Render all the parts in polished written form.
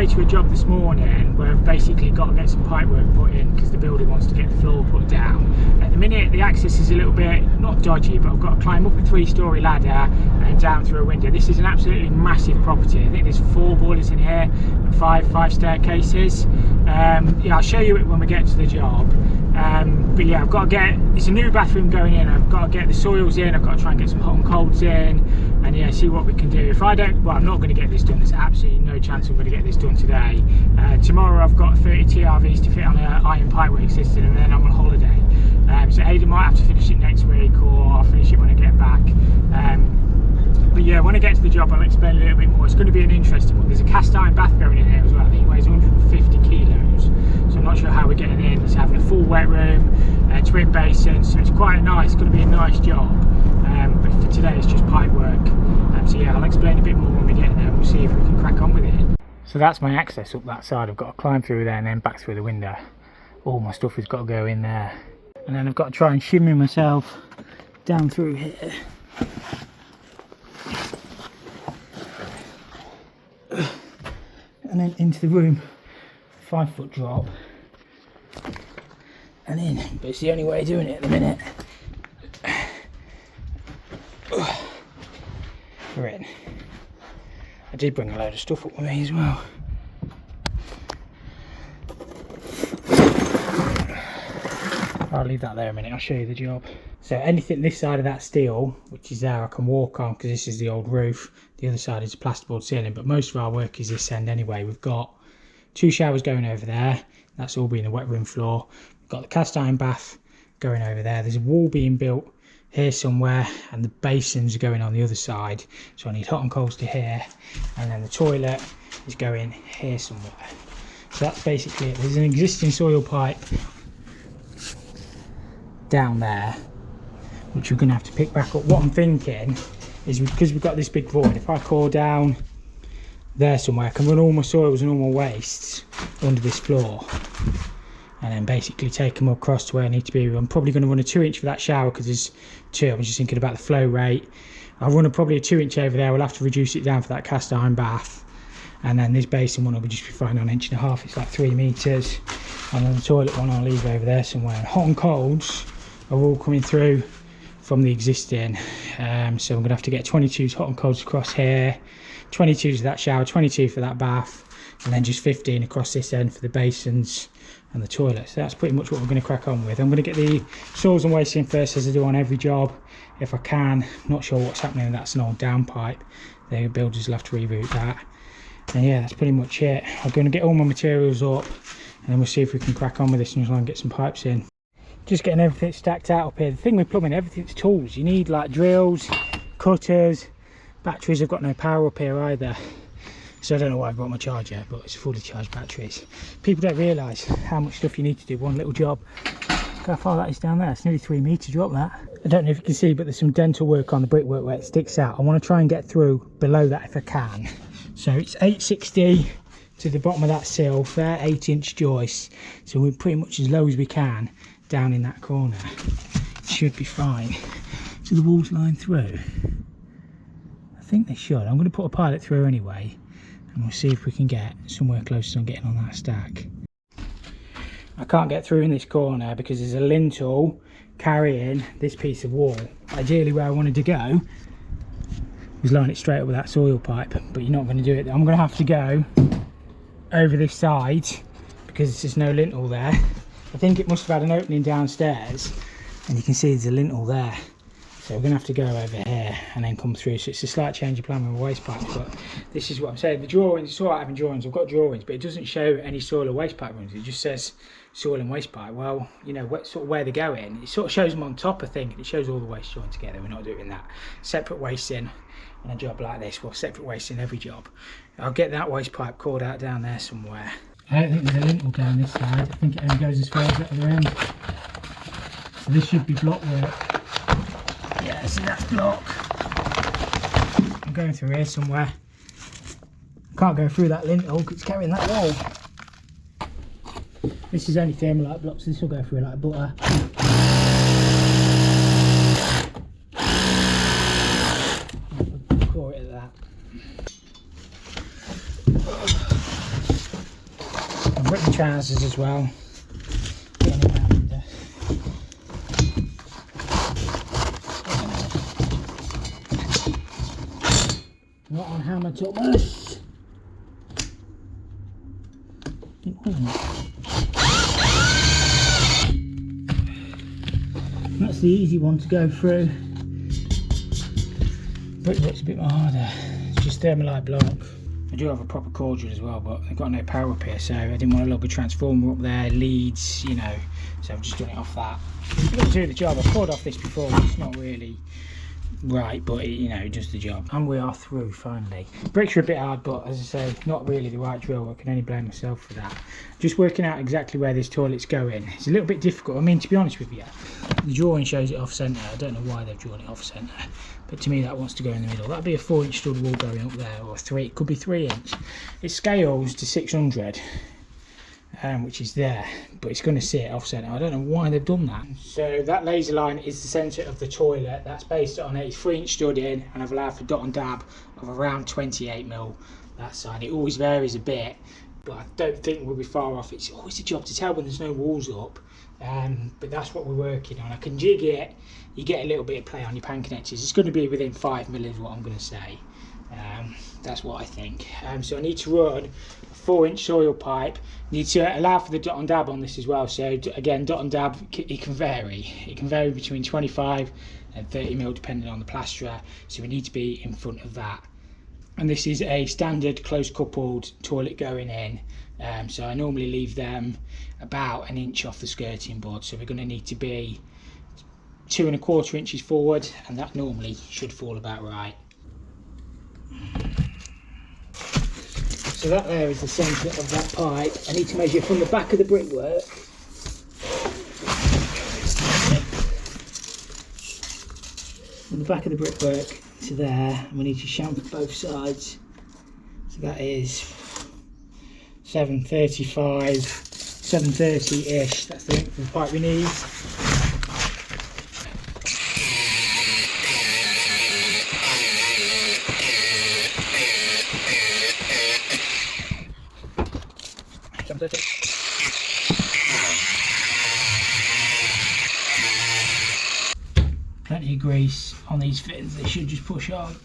way to a job this morning where I've basically got to get some pipework put in because the builder wants to get the floor put down. At the minute the access is a little bit, not dodgy, but I've got to climb up a 3-storey ladder and down through a window. This is an absolutely massive property. I think there's 4 boilers in here and 5 staircases. Yeah, I'll show you it when we get to the job. But yeah, I've got to get, it's a new bathroom going in, I've got to get the soils in, I've got to try and get some hot and colds in, and yeah, see what we can do. If I don't, well, I'm not going to get this done, there's absolutely no chance I'm going to get this done today. Tomorrow I've got 30 TRVs to fit on an iron pipework system, and then I'm on holiday. So Aidan might have to finish it next week, or I'll finish it when I get back. But yeah, when I get to the job I'll explain a little bit more. It's going to be an interesting one. There's a cast iron bath going in here as well. I think it weighs 150 kilos, so I'm not sure how we're getting in. It's having a full wet room, twin basins, so it's quite nice. It's going to be a nice job. But for today it's just pipe work. So yeah, I'll explain a bit more when we get there. We'll see if we can crack on with it. So that's my access up that side. I've got to climb through there and then back through the window. All my stuff has got to go in there, and then I've got to try and shimmy myself down through here. And then into the room, 5-foot drop, and in. But it's the only way of doing it at the minute. We're in. I did bring a load of stuff up with me as well. I'll leave that there a minute, I'll show you the job. So anything this side of that steel, which is there, I can walk on because this is the old roof. The other side is a plasterboard ceiling, but most of our work is this end anyway. We've got 2 showers going over there. That's all being the wet room floor. We've got the cast iron bath going over there. There's a wall being built here somewhere, and the basins are going on the other side. So I need hot and colds to here, and then the toilet is going here somewhere. So that's basically it. There's an existing soil pipe down there, which we're going to have to pick back up. What I'm thinking is, because we've got this big void, if I core down there somewhere, I can run all my soils and all my wastes under this floor, and then basically take them across to where I need to be. I'm probably going to run a 2-inch for that shower because there's 2. I'm just thinking about the flow rate. I'll run probably a 2-inch over there. We'll have to reduce it down for that cast iron bath, and then this basin one will just be fine on 1.5 inches. It's like 3 meters, and then the toilet one I'll leave over there somewhere. And hot and colds are all coming through from the existing, so I'm going to have to get 22s hot and colds across here, 22s for that shower, 22 for that bath, and then just 15 across this end for the basins and the toilet. So that's pretty much what we're going to crack on with. I'm going to get the soils and waste in first, as I do on every job if I can. I'm not sure what's happening. That's an old down pipe. The builders will have to reroute that. And yeah, that's pretty much it. I'm going to get all my materials up, and then we'll see if we can crack on with this and try and get some pipes in. Just getting everything stacked out up here. The thing with plumbing, everything's tools. You need like drills, cutters, batteries. I've got no power up here either, so I don't know why I've got my charger, but it's fully charged batteries. People don't realise how much stuff you need to do one little job. Look how far that is down there. It's nearly 3 metre drop, that. I don't know if you can see, but there's some dental work on the brickwork where it sticks out. I want to try and get through below that if I can. So it's 860 to the bottom of that sill. They're 8-inch joists, so we're pretty much as low as we can down in that corner. It should be fine. So the walls line through. I think they should. I'm going to put a pilot through anyway, and we'll see if we can get somewhere close to getting on that stack. I can't get through in this corner because there's a lintel carrying this piece of wall. Ideally where I wanted to go was line it straight up with that soil pipe, but you're not going to do it. I'm going to have to go over this side because there's no lintel there. I think it must have had an opening downstairs, and you can see there's a lintel there. So we're going to have to go over here and then come through. So it's a slight change of plan with my waste pipes, but this is what I'm saying. The drawings, it's all right having drawings. I've got drawings, but it doesn't show any soil or waste pipe runs. It just says soil and waste pipe. Well, you know, sort of where they're going. It sort of shows them on top, I think. It shows all the waste joined together. We're not doing that. Separate waste in on a job like this. Well, separate waste in every job. I'll get that waste pipe called out down there somewhere. I don't think there's a lintel down this side. I think it only goes as far as that other end. So this should be block work. Yeah, see, that's block. I'm going through here somewhere. I can't go through that lintel because it's carrying that wall. This is only thermalite blocks, so this will go through like butter. Call it that. I've ripped the trousers as well. Getting it out of there. Not on hammer Thomas. That's the easy one to go through. Brickwork's a bit harder. It's just thermalite block. I do have a proper cordial as well, but I've got no power up here, so I didn't want to lug a transformer up there, leads, you know, so I've just done it off that. It'll do the job. I've poured off this before, it's not really right, but it, you know, it does the job. And we are through finally. Bricks are a bit hard, but as I say, not really the right drill. I can only blame myself for that. Just working out exactly where this toilet's going. It's a little bit difficult. I mean, to be honest with you, the drawing shows it off centre. I don't know why they've drawn it off centre, but to me that wants to go in the middle. That'd be a 4-inch stud wall going up there, or 3. It could be 3 inch. It scales to 600. Which is there, but it's going to sit off centre. I don't know why they've done that. So that laser line is the centre of the toilet. That's based on a 3-inch stud in, and I've allowed for dot and dab of around 28mm that side. It always varies a bit, but I don't think we'll be far off. It's always a job to tell when there's no walls up, but that's what we're working on. I can jig it, you get a little bit of play on your pan connectors. It's going to be within 5mm is what I'm going to say. That's what I think. So I need to run a 4-inch soil pipe. Need to allow for the dot and dab on this as well. So again, dot and dab, it can vary. It can vary between 25 and 30mm depending on the plasterer. So we need to be in front of that. And this is a standard close coupled toilet going in. So I normally leave them about 1 inch off the skirting board. So we're going to need to be 2 1/4 inches forward, and that normally should fall about right. So that there is the centre of that pipe. I need to measure from the back of the brickwork to there, and we need to chamfer both sides. So that is 735, 730-ish. That's the length of the pipe we need. Plenty of grease on these fins, they should just push on.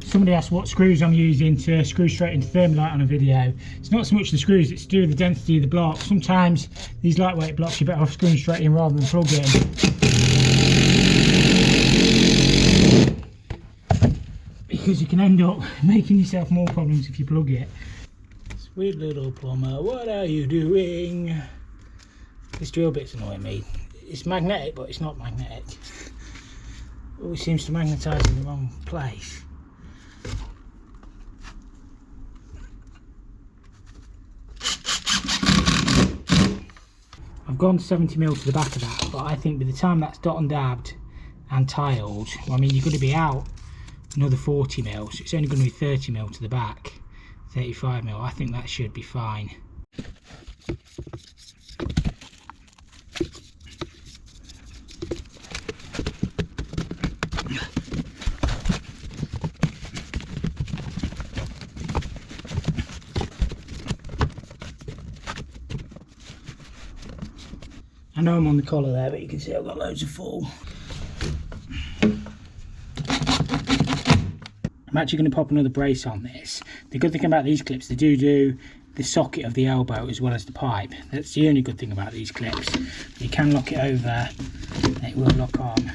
Somebody asked what screws I'm using to screw straight into thermalite on a video. It's not so much the screws, it's to do with the density of the block. Sometimes these lightweight blocks you're better off screwing straight in rather than plugging. Because you can end up making yourself more problems if you plug it. Sweet little plumber, what are you doing? This drill bit's annoying me. It's magnetic, but it's not magnetic. It always seems to magnetise in the wrong place. I've gone 70mm to the back of that, but I think by the time that's dot and dabbed and tiled, well, I mean, you're going to be out another 40mm, so it's only going to be 30mm to the back, 35mm. I think that should be fine. I know I'm on the collar there, but you can see I've got loads of fall. I'm actually going to pop another brace on this. The good thing about these clips, they do the socket of the elbow as well as the pipe. That's the only good thing about these clips. You can lock it over and it will lock on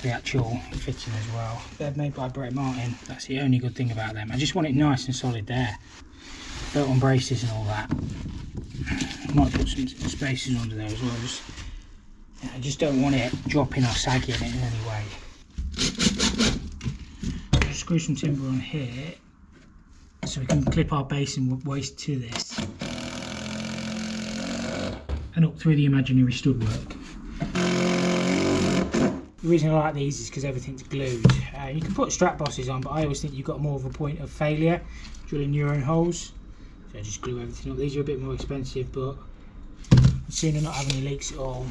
the actual fitting as well. They're made by Brett Martin. That's the only good thing about them. I just want it nice and solid there. Built on braces and all that. I might put some spacers under there as well. I just don't want it dropping or sagging in any way. Just screw some timber on here so we can clip our basin waste to this and up through the imaginary stud work. The reason I like these is because everything's glued. You can put strap bosses on, but I always think you've got more of a point of failure drilling your own holes. So I just glue everything up. These are a bit more expensive, but I'd sooner not have any leaks at all.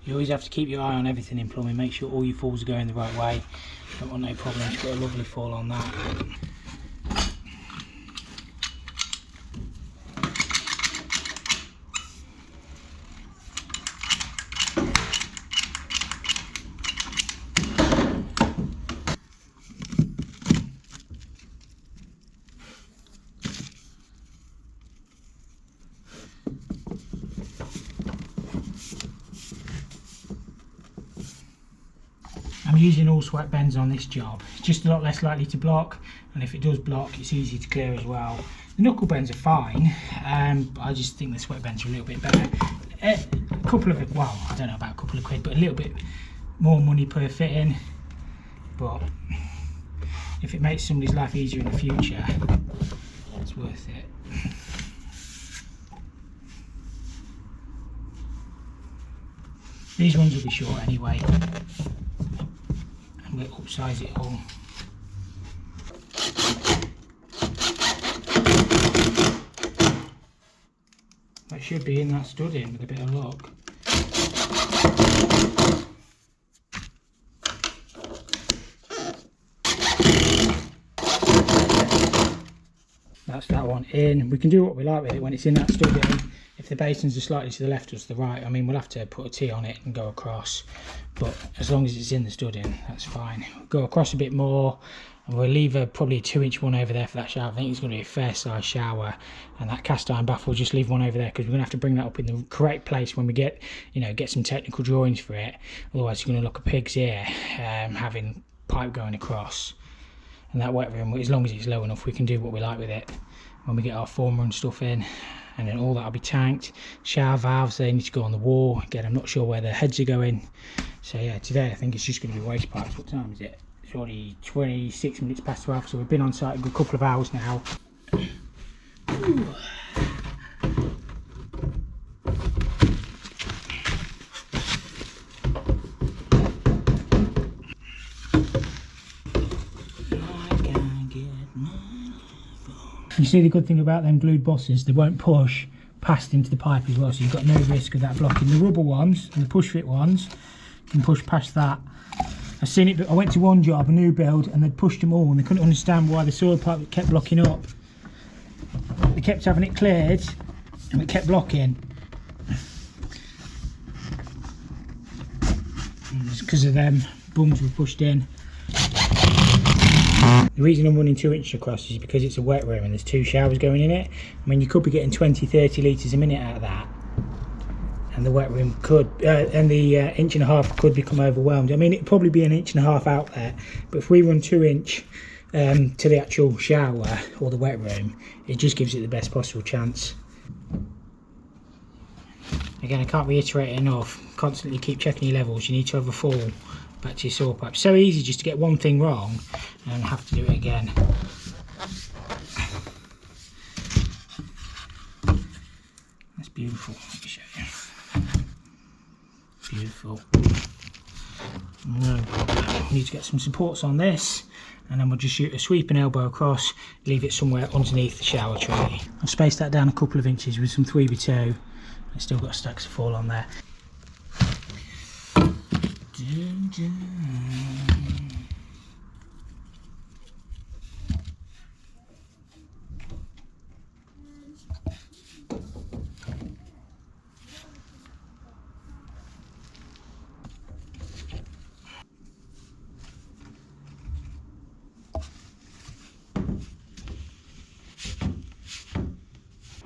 You always have to keep your eye on everything in plumbing, make sure all your falls are going the right way. Don't want no problems, got a lovely fall on that. I'm using all sweat bends on this job. It's just a lot less likely to block, and if it does block, it's easy to clear as well. The knuckle bends are fine, but I just think the sweat bends are a little bit better. A couple of, well, I don't know about a couple of quid, but a little bit more money per fitting. But if it makes somebody's life easier in the future, it's worth it. These ones will be short anyway. We'll upsize it all. That should be in that stud in with a bit of luck. That's that one in. We can do what we like with it when it's in that stud in. If the basins are slightly to the left or to the right, I mean, we'll have to put a T on it and go across, but as long as it's in the stud in, that's fine. We'll go across a bit more, and we'll leave probably a 2-inch one over there for that shower. I think it's going to be a fair size shower, and that cast iron bath, we'll just leave one over there because we're going to have to bring that up in the correct place when we get, you know, get some technical drawings for it. Otherwise, you're going to look a pig's ear having pipe going across. And that wet room, as long as it's low enough, we can do what we like with it when we get our former and stuff in. And then all that'll be tanked. Shower valves, they need to go on the wall. Again, I'm not sure where the heads are going. So yeah, today I think it's just going to be waste pipes. What time is it? It's already 26 minutes past 12, so we've been on site a good couple of hours now. Ooh. You see, the good thing about them glued bosses, they won't push past into the pipe as well, so you've got no risk of that blocking. The rubber ones and the push fit ones can push past that. I've seen it, but I went to one job, a new build, and they'd pushed them all and they couldn't understand why the soil pipe kept blocking up. They kept having it cleared and it kept blocking. And it's because of them bums were pushed in. The reason I'm running 2 inches across is because it's a wet room and there's 2 showers going in it. I mean, you could be getting 20-30 litres a minute out of that, and the wet room could, and the 1.5 inches could become overwhelmed. I mean, it'd probably be 1.5 inches out there, but if we run 2 inch to the actual shower or the wet room, it just gives it the best possible chance. Again, I can't reiterate it enough, constantly keep checking your levels. You need to have a fall back to your saw pipe. So easy just to get one thing wrong and have to do it again. That's beautiful. Let me show you. Beautiful. No problem. We need to get some supports on this, and then we'll just shoot a sweep and elbow across, leave it somewhere underneath the shower tray. I've spaced that down a couple of inches with some 3x2. I've still got stacks of fall on there.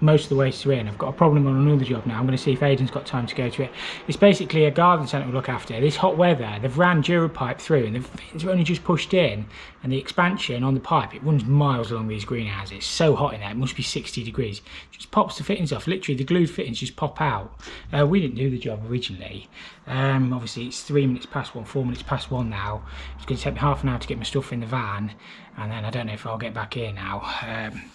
most of the waste are in. I've got a problem on another job now. I'm going to see if Aidan's got time to go to it. It's basically a garden centre we look after. This hot weather, they've ran Durapipe through and the fittings are only just pushed in, and the expansion on the pipe, it runs miles along these greenhouses. It's so hot in there, it must be 60 degrees. Just pops the fittings off. Literally the glued fittings just pop out. We didn't do the job originally. Obviously it's 3 minutes past 1, 4 minutes past 1 now. It's going to take me half an hour to get my stuff in the van, and then I don't know if I'll get back here now,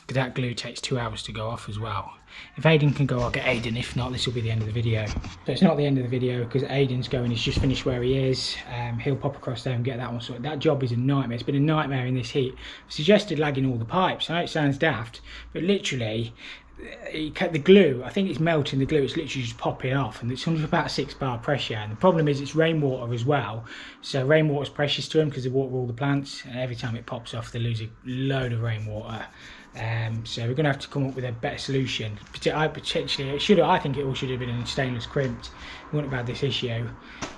because that glue takes 2 hours to go off as well. If Aidan can go, I'll get Aidan. If not, this will be the end of the video. So it's not the end of the video because Aidan's going. He's just finished where he is. He'll pop across there and get that one sorted. That job is a nightmare. It's been a nightmare in this heat. I've suggested lagging all the pipes. I know it sounds daft, but literally the glue, I think it's melting the glue, it's literally just popping off, and it's under about 6 bar pressure. And the problem is it's rainwater as well, so rainwater's precious to them because they water all the plants, and every time it pops off they lose a load of rainwater. So we're going to have to come up with a better solution. I think it all should have been in stainless crimped. We wouldn't have had this issue.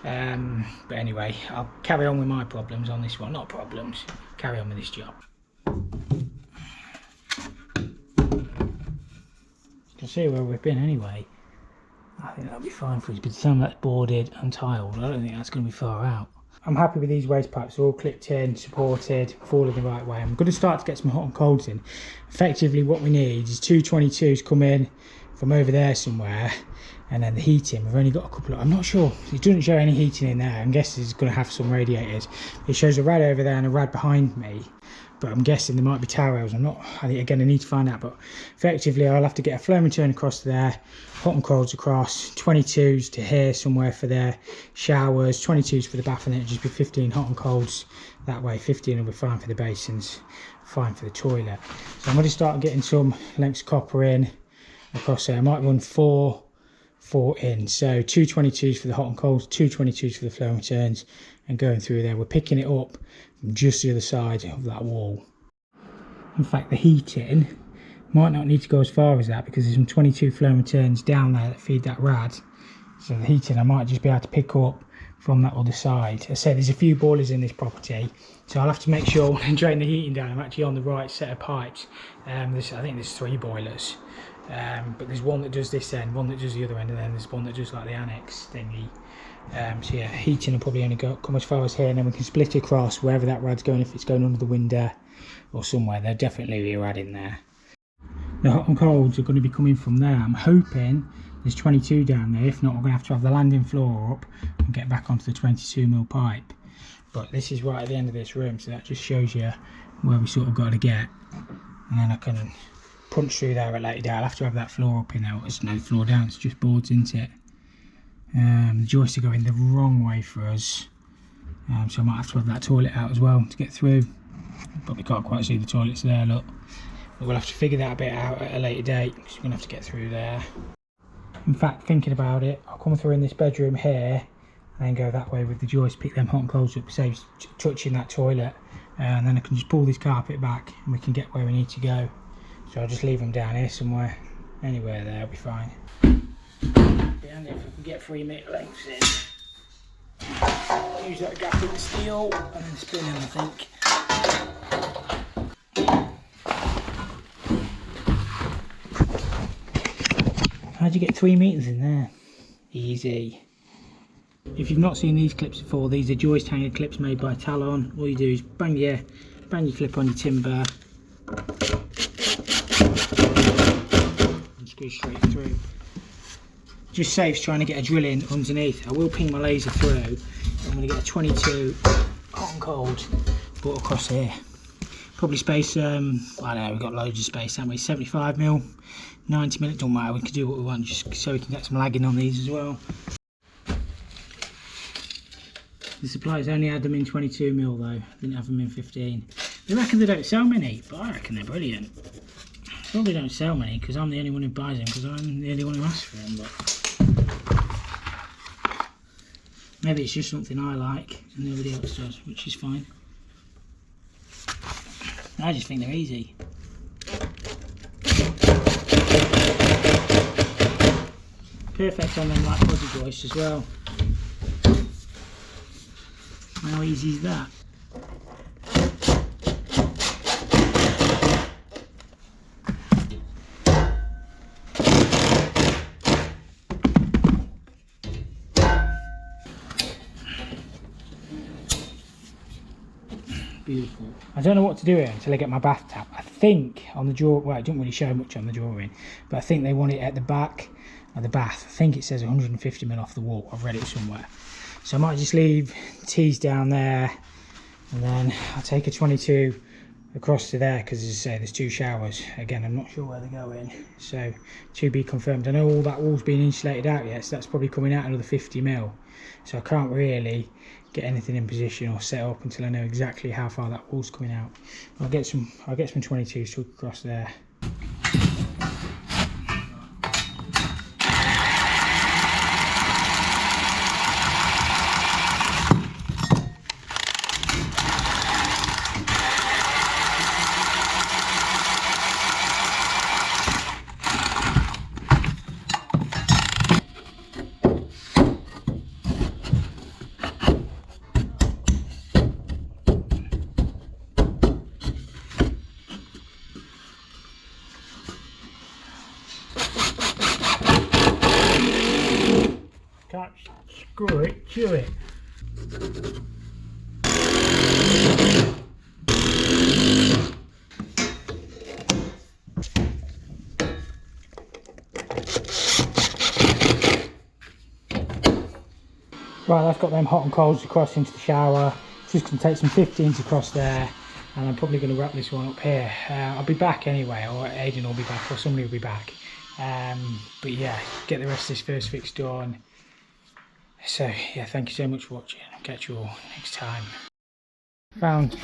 But anyway, I'll carry on with my problems on this one. Not problems, carry on with this job. You can see where we've been anyway. I think that'll be fine for us, but the time that's boarded and tiled, I don't think that's going to be far out. I'm happy with these waste pipes. They're all clipped in, supported, falling the right way. I'm going to start to get some hot and colds in. Effectively what we need is 2 22s come in from over there somewhere, and then the heating, we've only got a couple of, I'm not sure, it doesn't show any heating in there. I'm guessing it's going to have some radiators. It shows a rad over there and a rad behind me, but I'm guessing there might be tower rails. I need to find out, but effectively I'll have to get a flow return across there, hot and colds across, 22s to here somewhere for their showers, 22s for the bath, and then it'll just be 15 hot and colds that way. 15 will be fine for the basins, fine for the toilet. So I'm going to start getting some lengths of copper in across there. I might run 4 in, so 2 22s for the hot and colds, 2 22s for the flow returns, and going through there. We're picking it up from just the other side of that wall. In fact, the heating might not need to go as far as that because there's some 22 flow returns down there that feed that rad. So the heating I might just be able to pick up from that other side. As I said, there's a few boilers in this property, so I'll have to make sure when I drain the heating down I'm actually on the right set of pipes. I think there's 3 boilers, but there's one that does this end, one that does the other end, and then there's one that does like the annex thingy. So yeah, heating will probably only come as far as here, and then we can split across wherever that rad's going. If it's going under the window or somewhere, there'll definitely be a rad in there. The hot and colds are going to be coming from there. I'm hoping there's 22 down there. If not, we're going to have the landing floor up and get back onto the 22mm pipe. But this is right at the end of this room, so that just shows you where we sort of got to get. And then I can punch through there at later day. I'll have to have that floor up in there. There's no floor down, it's just boards, isn't it? The joists are going the wrong way for us, so I might have to have that toilet out as well to get through. Probably can't quite see the toilets there, look. But we'll have to figure that bit out at a later date because we're going to have to get through there. In fact, thinking about it, I'll come through in this bedroom here and then go that way with the joist, pick them hot and colds up, saves touching that toilet, and then I can just pull this carpet back and we can get where we need to go. So I'll just leave them down here somewhere, anywhere there, will be fine. And if we can get 3 metre lengths in, use that gap in the steel and then spin them, I think. How'd you get 3 metres in there? Easy. If you've not seen these clips before, these are joist hanger clips made by Talon. All you do is bang your clip on your timber and screw straight through. Just saves trying to get a drill in underneath. I will ping my laser through. I'm going to get a 22 hot and cold brought across here. Probably space, I don't know, we've got loads of space, haven't we? 75mm, 90mm, it don't matter, we can do what we want just so we can get some lagging on these as well. The suppliers only had them in 22mm though, didn't have them in 15. They reckon they don't sell many, but I reckon they're brilliant. Probably don't sell many because I'm the only one who buys them because I'm the only one who asks for them, but maybe it's just something I like and nobody else does, which is fine. I just think they're easy. Perfect on them like body joists as well. How easy is that? Beautiful. I don't know what to do here until I get my bath tap. I think on the drawer, well, it doesn't really show much on the drawing, but I think they want it at the back of the bath. I think it says 150mm off the wall. I've read it somewhere. So I might just leave tees down there, and then I'll take a 22 across to there, because as I say, there's 2 showers. Again, I'm not sure where they're going, so to be confirmed. I know all that wall's been insulated out yet, so that's probably coming out another 50mm. So I can't really get anything in position or set up until I know exactly how far that wall's coming out. I'll get some 22s stuck across there. Can't screw it, chew it. Right, I've got them hot and colds across into the shower. Just going to take some 15s across there, and I'm probably going to wrap this one up here. I'll be back anyway, or Aidan will be back, or somebody will be back. But yeah, get the rest of this first fix done. So yeah, thank you so much for watching. I'll catch you all next time. Found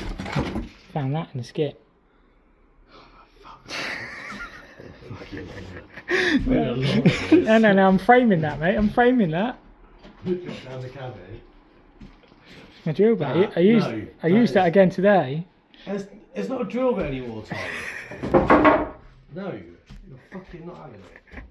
that in the skip. No, I'm framing that, mate. I'm framing that. Down the cabin. My drill bit. I used that again today. It's not a drill bit anymore, Tom. No, you're fucking not having it.